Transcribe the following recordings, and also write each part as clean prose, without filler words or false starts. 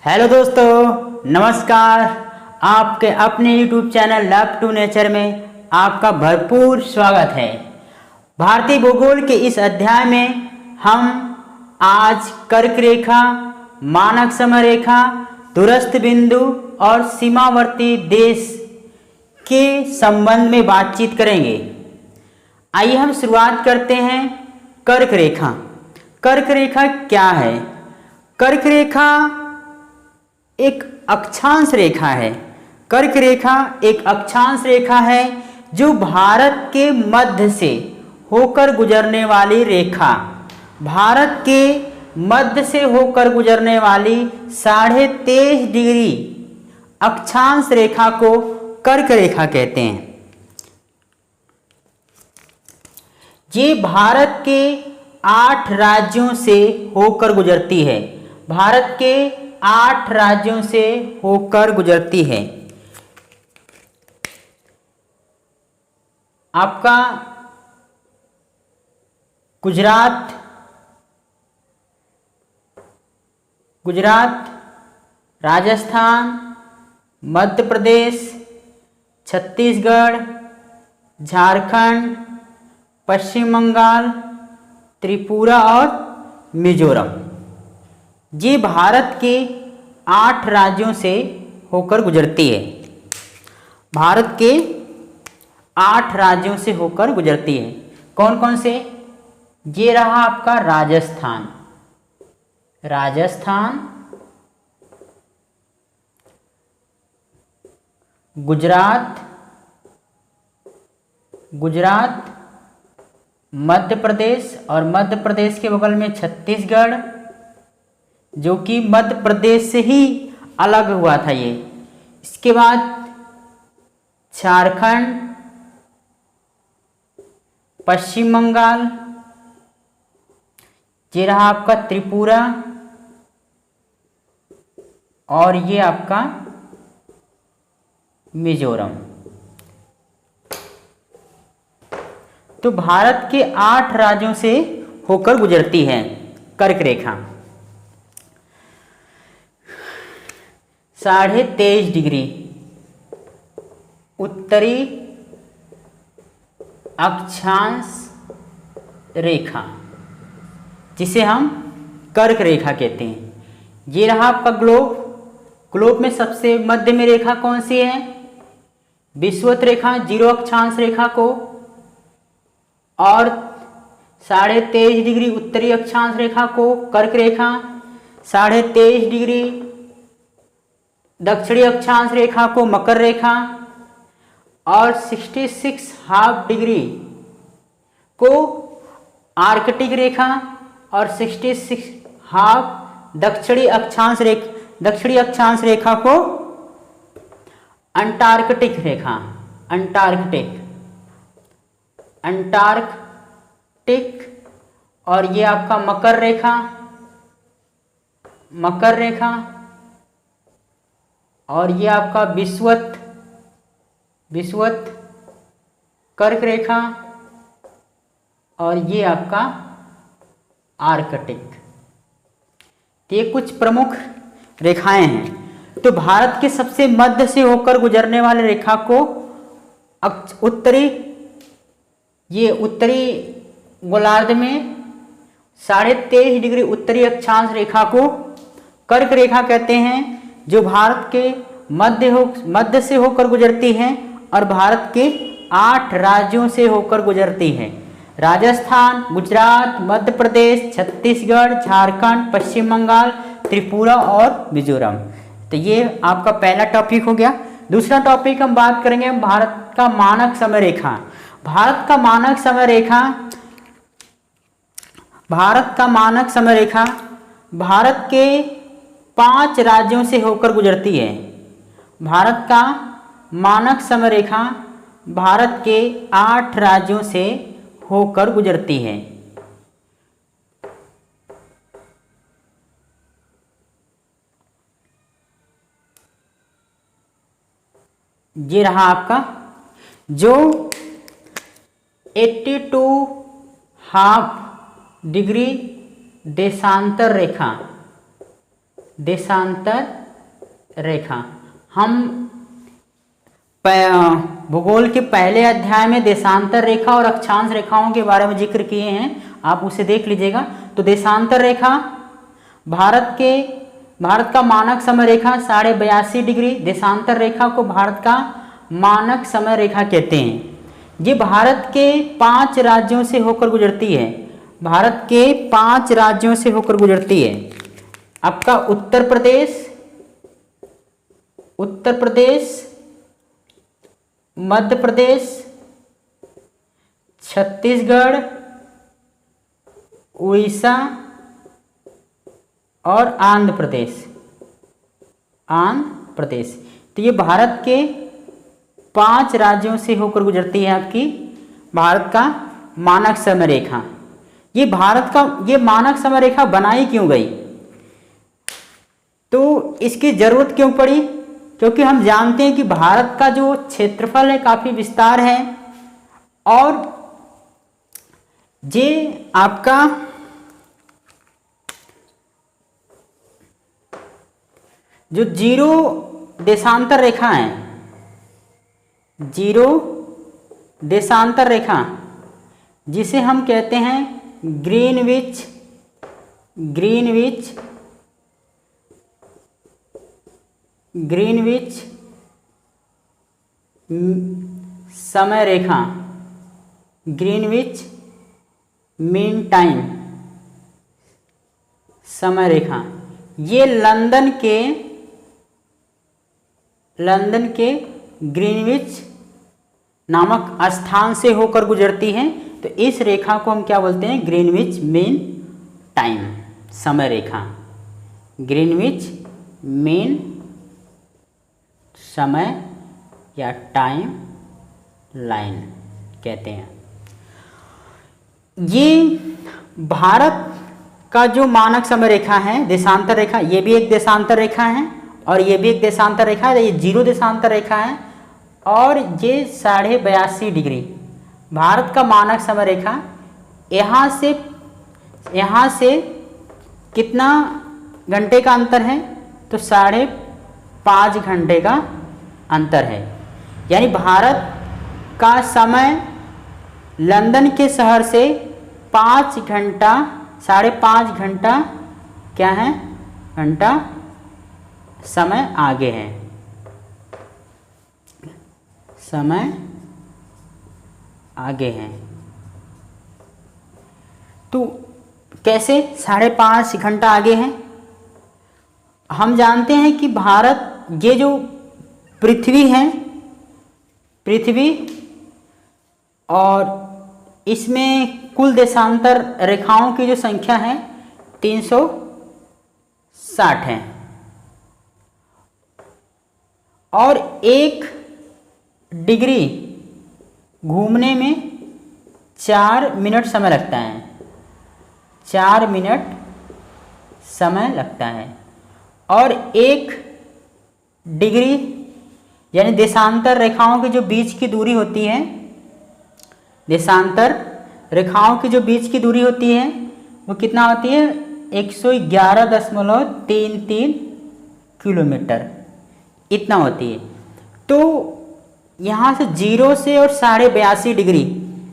Hello दोस्तों, नमस्कार। आपके अपने YouTube channel love to nature में आपका भरपूर स्वागत है। भारतीय भूगोल के इस अध्याय में हम आज कर्क रेखा, मानक समय रेखा, दूरस्थ बिंदु और सीमावर्ती देश के संबंध में बातचीत करेंगे। आइए हम शुरुआत करते हैं कर्क रेखा। कर्क रेखा क्या है? कर्क रेखा एक अक्षांश रेखा है। कर्क रेखा एक अक्षांश रेखा है जो भारत के मध्य से होकर गुजरने वाली रेखा, भारत के मध्य से होकर गुजरने वाली 23.5 डिग्री अक्षांश रेखा को कर्क रेखा कहते हैं। ये भारत के 8 राज्यों से होकर गुजरती है। भारत के 8 राज्यों से होकर गुजरती है। आपका गुजरात, राजस्थान, मध्य प्रदेश, छत्तीसगढ़, झारखंड, पश्चिम बंगाल, त्रिपुरा और मिजोरम, ये भारत के 8 राज्यों से होकर गुजरती है। भारत के 8 राज्यों से होकर गुजरती है। कौन कौन से? ये रहा आपका राजस्थान, गुजरात, मध्य प्रदेश और मध्य प्रदेश के बगल में छत्तीसगढ़, जो कि मध्य प्रदेश से ही अलग हुआ था ये। इसके बाद झारखंड, पश्चिम बंगाल, ये रहा आपका त्रिपुरा और ये आपका मिजोरम। तो भारत के 8 राज्यों से होकर गुजरती है कर्क रेखा। 23.5 डिग्री उत्तरी अक्षांश रेखा, जिसे हम कर्क रेखा कहते हैं। ये रहा आपका ग्लोब में सबसे मध्य में रेखा कौन सी है? विषुवत रेखा, 0 अक्षांश रेखा को, और 23.5 डिग्री उत्तरी अक्षांश रेखा को कर्क रेखा, 23.5 डिग्री दक्षिणी अक्षांश रेखा को मकर रेखा, और 66.5 डिग्री को आर्कटिक रेखा, और 66.5 दक्षिणी अक्षांश रेखा को अंटार्कटिक रेखा, अंटार्कटिक, और ये आपका मकर रेखा, और ये आपका विषुवत कर्क रेखा, और ये आपका आर्कटिक। ये कुछ प्रमुख रेखाएं हैं। तो भारत के सबसे मध्य से होकर गुजरने वाले रेखा को उत्तरी गोलार्ध में 23.5 डिग्री उत्तरी अक्षांश रेखा को कर्क रेखा कहते हैं, जो भारत के मध्य से होकर गुजरती है और भारत के 8 राज्यों से होकर गुजरती है। राजस्थान, गुजरात, मध्य प्रदेश, छत्तीसगढ़, झारखंड, पश्चिम बंगाल, त्रिपुरा और मिजोरम। तो ये आपका पहला टॉपिक हो गया। दूसरा टॉपिक हम बात करेंगे भारत का मानक समय रेखा। भारत का मानक समय रेखा भारत के 5 राज्यों से होकर गुजरती है। भारत का मानक समय रेखा भारत के 8 राज्यों से होकर गुजरती है। ये रहा आपका जो 82.5 डिग्री देशांतर रेखा देशांतर रेखा। हम भूगोल के पहले अध्याय में देशांतर रेखा और अक्षांश रेखाओं के बारे में जिक्र किए हैं, आप उसे देख लीजिएगा। तो देशांतर रेखा भारत का मानक समय रेखा 82.5 डिग्री, देशांतर रेखा को भारत का मानक समय रेखा कहते हैं। ये भारत के 5 राज्यों से होकर गुजरती है, भारत के 5 राज्यों से होकर गुजरती है। आपका उत्तर प्रदेश, मध्य प्रदेश, छत्तीसगढ़, उड़ीसा और आंध्र प्रदेश। तो ये भारत के 5 राज्यों से होकर गुजरती है आपकी भारत का मानक समय रेखा। ये मानक समय रेखा बनाई क्यों गई, तो इसकी जरूरत क्यों पड़ी? क्योंकि हम जानते हैं कि भारत का जो क्षेत्रफल है काफी विस्तार है, और ये आपका जो जीरो देशांतर रेखा है, जीरो देशांतर रेखा जिसे हम कहते हैं ग्रीनविच समय रेखा, ग्रीनविच मीन टाइम समय रेखा, ये लंदन के ग्रीनविच नामक स्थान से होकर गुजरती है। तो इस रेखा को हम क्या बोलते हैं? ग्रीनविच मीन टाइम समय रेखा, ग्रीनविच मीन समय या टाइम लाइन कहते हैं। ये भारत का जो मानक समय रेखा है देशांतर रेखा, ये भी एक देशांतर रेखा है और ये भी एक देशांतर रेखा है। ये जीरो देशांतर रेखा है और ये 82.5 डिग्री भारत का मानक समय रेखा। यहाँ से कितना घंटे का अंतर है? तो 5.5 घंटे का अंतर है। यानी भारत का समय लंदन के शहर से 5.5 घंटा क्या है? घंटा समय आगे है, समय आगे है। तो कैसे 5.5 घंटा आगे है? हम जानते हैं कि भारत, ये जो पृथ्वी है, पृथ्वी, और इसमें कुल देशांतर रेखाओं की जो संख्या है 360 है, और 1 डिग्री घूमने में 4 मिनट समय लगता है, 4 मिनट समय लगता है। और 1 डिग्री यानी देशांतर रेखाओं की जो बीच की दूरी होती है, देशांतर रेखाओं की जो बीच की दूरी होती है वो कितना होती है? 111.33 किलोमीटर, इतना होती है। तो यहाँ से 0 से और 82.5 डिग्री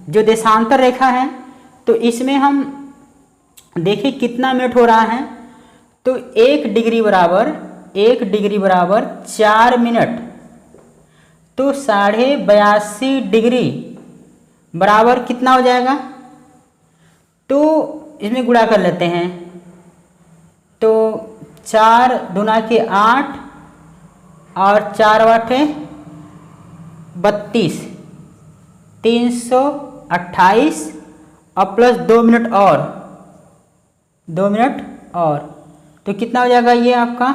जो देशांतर रेखा है, तो इसमें हम देखिए कितना मिनट हो रहा है। तो 1 डिग्री बराबर 4 मिनट, तो 82.5 डिग्री बराबर कितना हो जाएगा? तो इसमें गुणा कर लेते हैं। तो 4 दूना के 8 और 4 8 32, 328 और प्लस 2 मिनट और, 2 मिनट और, तो कितना हो जाएगा ये आपका?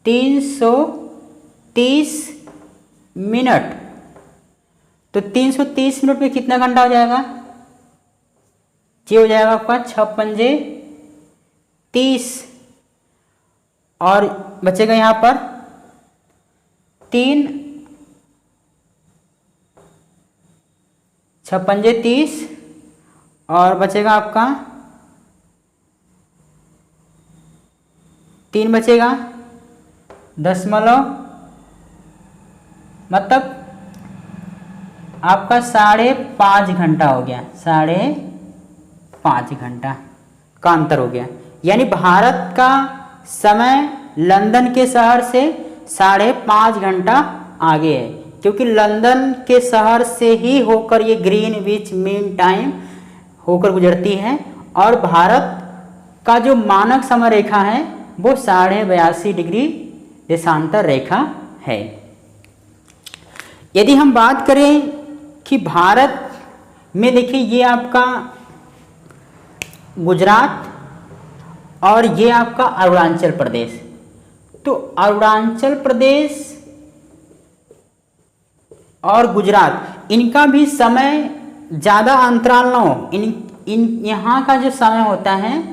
330 मिनट। तो 330 मिनट में कितना घंटा हो जाएगा? ये हो जाएगा आपका 6 पंजे 30, और बचेगा यहाँ पर 3, 6 पंजे 30, और बचेगा आपका 3 बचेगा, दशमलव, मतलब आपका 5.5 घंटा हो गया, 5.5 घंटा का अंतर हो गया। यानी भारत का समय लंदन के शहर से 5.5 घंटा आगे है, क्योंकि लंदन के शहर से ही होकर ये ग्रीनविच मीन टाइम होकर गुजरती है, और भारत का जो मानक समय रेखा है वो 82.5 डिग्री देशांतर रेखा है। यदि हम बात करें कि भारत में देखिए, ये आपका गुजरात और ये आपका अरुणाचल प्रदेश, तो अरुणाचल प्रदेश और गुजरात, इनका भी समय ज़्यादा अंतराल ना हो। यहाँ का जो समय होता है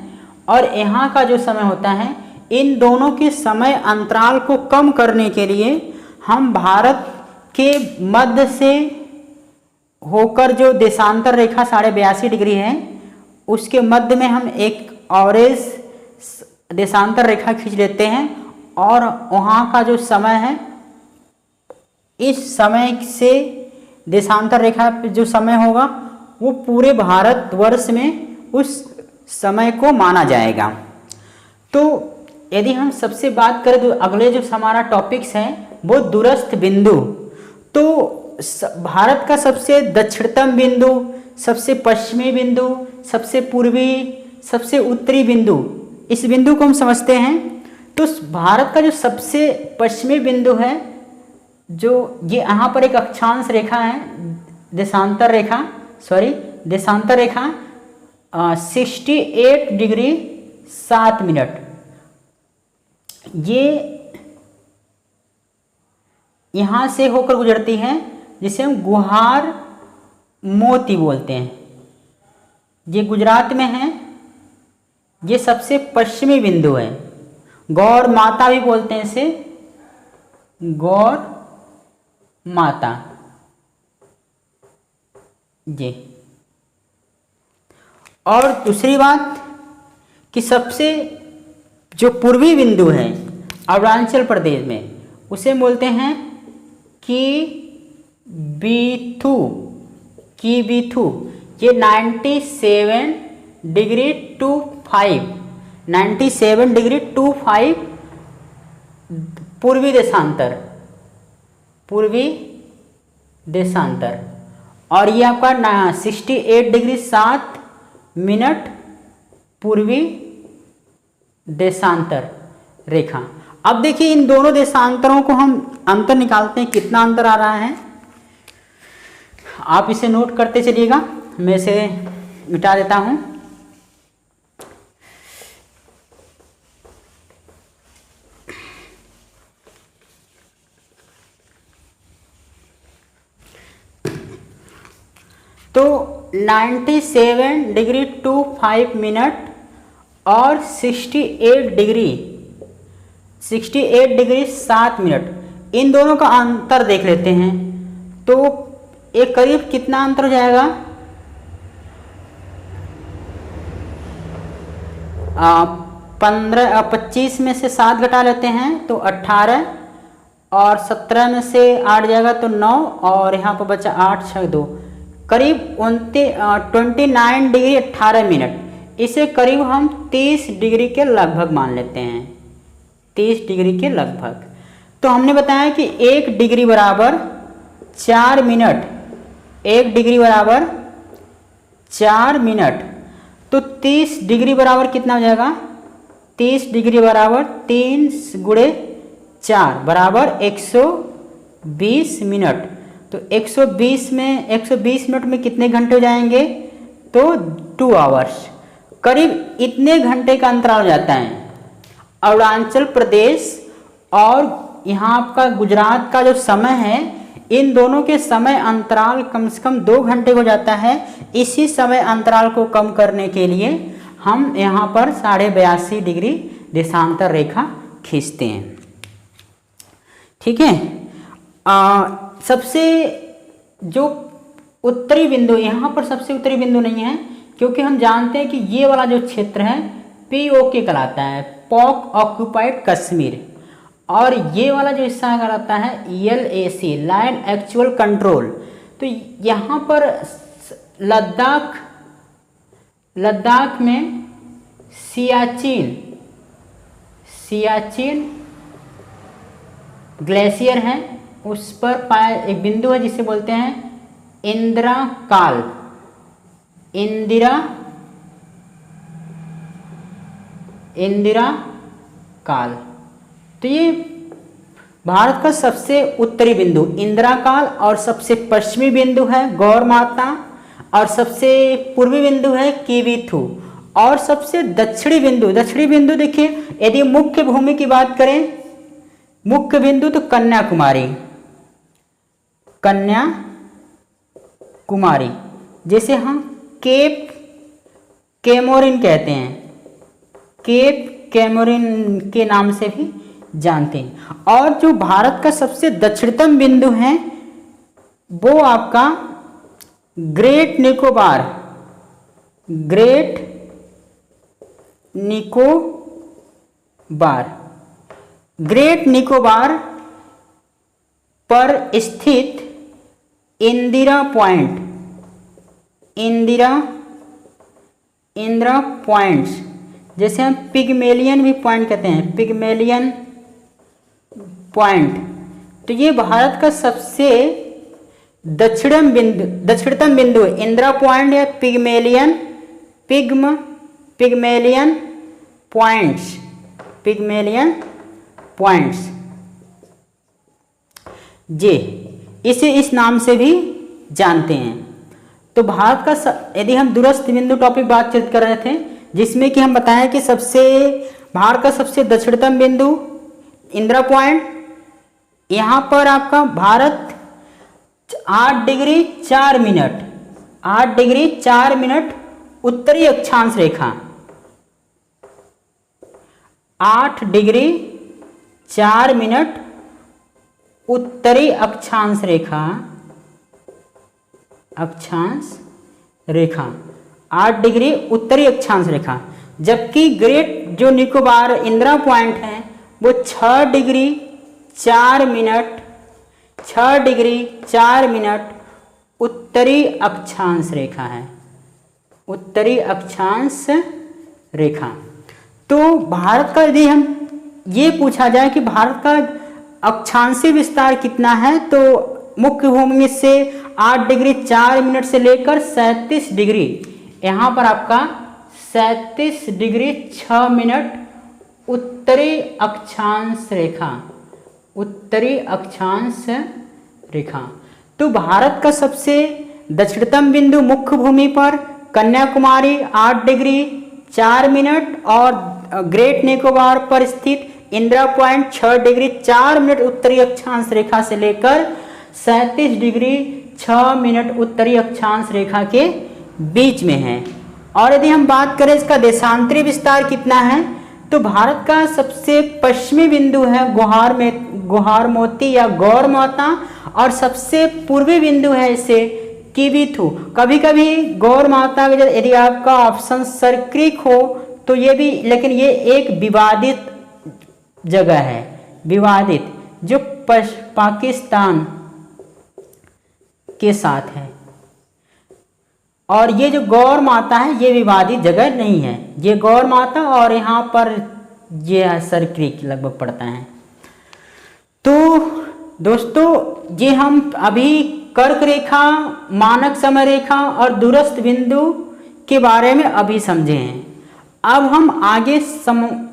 और यहाँ का जो समय होता है, इन दोनों के समय अंतराल को कम करने के लिए हम भारत के मध्य से होकर जो देशांतर रेखा 82.5 डिग्री है, उसके मध्य में हम एक ऑरेंज देशांतर रेखा खींच लेते हैं, और वहाँ का जो समय है, इस समय से देशांतर रेखा पे जो समय होगा वो पूरे भारतवर्ष में उस समय को माना जाएगा। तो यदि हम सबसे बात करें तो अगले जो हमारा टॉपिक्स है वो दूरस्थ बिंदु। तो भारत का सबसे दक्षिणतम बिंदु, सबसे पश्चिमी बिंदु, सबसे पूर्वी, सबसे उत्तरी बिंदु, इस बिंदु को हम समझते हैं। तो भारत का जो सबसे पश्चिमी बिंदु है, जो ये यहाँ पर एक अक्षांश रेखा है, देशांतर रेखा, देशांतर रेखा 68 डिग्री 7 मिनट, ये यहाँ से होकर गुजरती है, जिसे हम गुहार मोती बोलते हैं। ये गुजरात में है, ये सबसे पश्चिमी बिंदु है। गौर माता भी बोलते हैं इसे, गौर माता जी। और दूसरी बात कि सबसे जो पूर्वी बिंदु है अरुणाचल प्रदेश में, उसे बोलते हैं की बीथू, ये 97 डिग्री 25 पूर्वी देशांतर, और ये आपका 68 डिग्री 7 मिनट पूर्वी देशांतर रेखा। अब देखिए इन दोनों देशांतरों को हम अंतर निकालते हैं, कितना अंतर आ रहा है। आप इसे नोट करते चलिएगा, मैं इसे मिटा देता हूं। तो 97 डिग्री 25 मिनट और 68 डिग्री 7 मिनट, इन दोनों का अंतर देख लेते हैं। तो एक करीब कितना अंतर हो जाएगा, 25 में से 7 घटा लेते हैं तो 18, और 17 में से 8 जाएगा तो 9, और यहाँ पर बचा 8 6 2, करीब 29 डिग्री 18 मिनट। इसे करीब हम 30 डिग्री के लगभग मान लेते हैं, 30 डिग्री के लगभग। तो हमने बताया कि 1 डिग्री बराबर 4 मिनट, 1 डिग्री बराबर 4 मिनट, तो 30 डिग्री बराबर कितना हो जाएगा, 30 डिग्री बराबर 3 गुणे 4 बराबर 120 मिनट। तो 120 मिनट में कितने घंटे हो जाएंगे, तो 2 आवर्स, करीब इतने घंटे का अंतराल हो जाता है। अरुणाचल प्रदेश और यहाँ आपका गुजरात का जो समय है, इन दोनों के समय अंतराल कम से कम 2 घंटे हो जाता है। इसी समय अंतराल को कम करने के लिए हम यहाँ पर 82.5 डिग्री देशांतर रेखा खींचते हैं। ठीक है। सबसे जो उत्तरी बिंदु, यहाँ पर सबसे उत्तरी बिंदु नहीं है, क्योंकि हम जानते हैं कि ये वाला जो क्षेत्र है POK कहलाता है, पॉक ऑक्यूपाइड कश्मीर। और ये वाला जो हिस्सा कहलाता है LAC, लाइन एक्चुअल कंट्रोल। तो यहाँ पर लद्दाख में सियाचिन ग्लेशियर है, उस पर पाया एक बिंदु है जिसे बोलते हैं इंदिरा काल। तो ये भारत का सबसे उत्तरी बिंदु इंदिरा काल और सबसे पश्चिमी बिंदु है गौर माता और सबसे पूर्वी बिंदु है किवीथू और सबसे दक्षिणी बिंदु देखिए, यदि मुख्य भूमि की बात करें, मुख्य बिंदु तो कन्याकुमारी, जैसे हम केप कैमोरिन कहते हैं, केप कैमोरिन के नाम से भी जानते हैं। और जो भारत का सबसे दक्षिणतम बिंदु है वो आपका ग्रेट निकोबार पर स्थित इंदिरा पॉइंट्स, जैसे हम पिगमेलियन भी पॉइंट कहते हैं, पिगमेलियन पॉइंट। तो ये भारत का सबसे दक्षिणतम बिंदु है, इंदिरा पॉइंट या पिगमेलियन पॉइंट्स जी, इसे इस नाम से भी जानते हैं। तो भारत का यदि हम दूरस्थ बिंदु टॉपिक बातचीत कर रहे थे, जिसमें कि हम बताएं कि भारत का सबसे दक्षिणतम बिंदु इंदिरा पॉइंट, यहाँ पर आपका भारत 8 डिग्री 4 मिनट उत्तरी अक्षांश रेखा, 8 डिग्री 4 मिनट उत्तरी अक्षांश रेखा, 8 डिग्री उत्तरी अक्षांश रेखा। जबकि ग्रेट जो निकोबार इंदिरा पॉइंट है वो 6 डिग्री 4 मिनट उत्तरी अक्षांश रेखा है, उत्तरी अक्षांश रेखा। तो भारत का यदि हम ये पूछा जाए कि भारत का अक्षांशीय विस्तार कितना है, तो मुख्य भूमि से 8 डिग्री 4 मिनट से लेकर 37 डिग्री, यहाँ पर आपका 37 डिग्री 6 मिनट उत्तरी अक्षांश रेखा। तो भारत का सबसे दक्षिणतम बिंदु मुख्य भूमि पर कन्याकुमारी 8 डिग्री 4 मिनट और ग्रेट निकोबार पर स्थित इंदिरा पॉइंट 6 डिग्री 4 मिनट उत्तरी अक्षांश रेखा से लेकर 37 डिग्री 6 मिनट उत्तरी अक्षांश रेखा के बीच में है। और यदि हम बात करें इसका देशांतरी विस्तार कितना है, तो भारत का सबसे पश्चिमी बिंदु है गुहार मोती या गौर माता और सबसे पूर्वी बिंदु है इसे किवीथू। कभी कभी गौर माता यदि आपका ऑप्शन सरक्रिक हो तो ये भी, लेकिन ये एक विवादित जगह है, विवादित जो पाकिस्तान के साथ है। और ये जो गौर माता है ये विवादित जगह नहीं है, ये गौर माता और यहाँ पर ये सरक्रिक लगभग पड़ता है। तो दोस्तों ये हम अभी कर्क रेखा, मानक समय रेखा और दूरस्थ बिंदु के बारे में अभी समझे हैं। अब हम आगे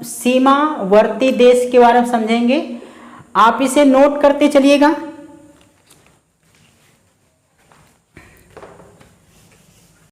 सीमावर्ती देश के बारे में समझेंगे। आप इसे नोट करते चलिएगा।